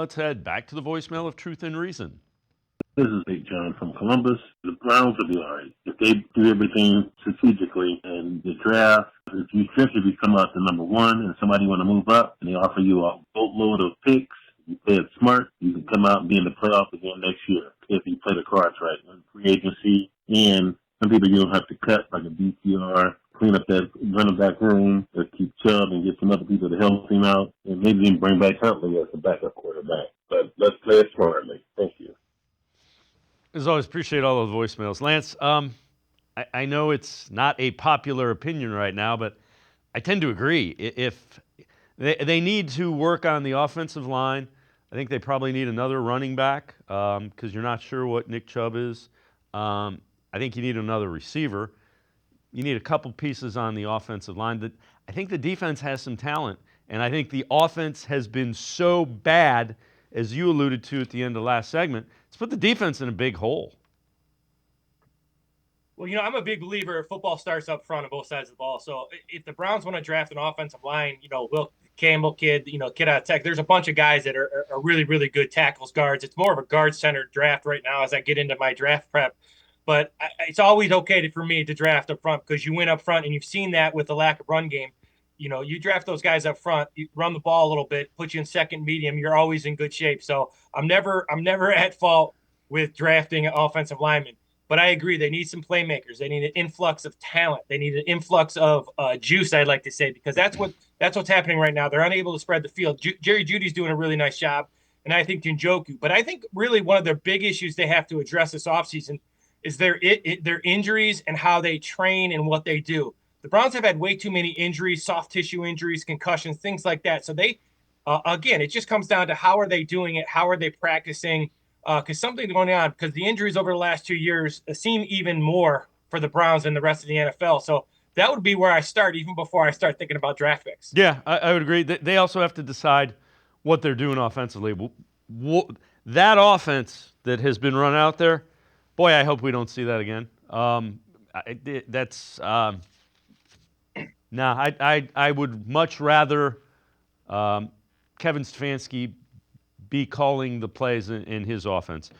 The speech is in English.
Let's head back to the voicemail of Truth and Reason. This is Big John from Columbus. The Browns will be all right if they do everything strategically. And the draft, if you essentially come out to number one and somebody want to move up and they offer you a boatload of picks, you play it smart, you can come out and be in the playoffs again next year if you play the cards right. And free agency and some people you don't have to cut, like a DTR, clean up that running back room, or keep Chubb and get some other people to help him out, and maybe even bring back Huntley as the backup quarterback. But let's play it smartly. Thank you. As always, appreciate all those voicemails. Lance, I know it's not a popular opinion right now, but I tend to agree. If they need to work on the offensive line, I think they probably need another running back because you're not sure what Nick Chubb is. I think you need another receiver. You need a couple pieces on the offensive line. I think the defense has some talent, and I think the offense has been so bad, as you alluded to at the end of last segment. It's put the defense in a big hole. Well, I'm a big believer football starts up front on both sides of the ball. So if the Browns want to draft an offensive line, Will Campbell kid out of Tech, there's a bunch of guys that are really, really good tackles, guards. It's more of a guard-centered draft right now as I get into my draft prep. But it's always okay for me to draft up front because you win up front, and you've seen that with the lack of run game. You draft those guys up front, you run the ball a little bit, put you in second medium, you're always in good shape. So I'm never at fault with drafting an offensive lineman. But I agree, they need some playmakers. They need an influx of talent. They need an influx of juice, I'd like to say, because that's what's happening right now. They're unable to spread the field. Jerry Jeudy's doing a really nice job, and I think Njoku. But I think really one of their big issues they have to address this offseason is their injuries and how they train and what they do. The Browns have had way too many injuries, soft tissue injuries, concussions, things like that. So they, again, it just comes down to how are they doing it? How are they practicing? Because something's going on, because the injuries over the last 2 years seem even more for the Browns than the rest of the NFL. So that would be where I start, even before I start thinking about draft picks. Yeah, I would agree. They also have to decide what they're doing offensively. That offense that has been run out there, boy, I hope we don't see that again. I would much rather Kevin Stefanski be calling the plays in his offense.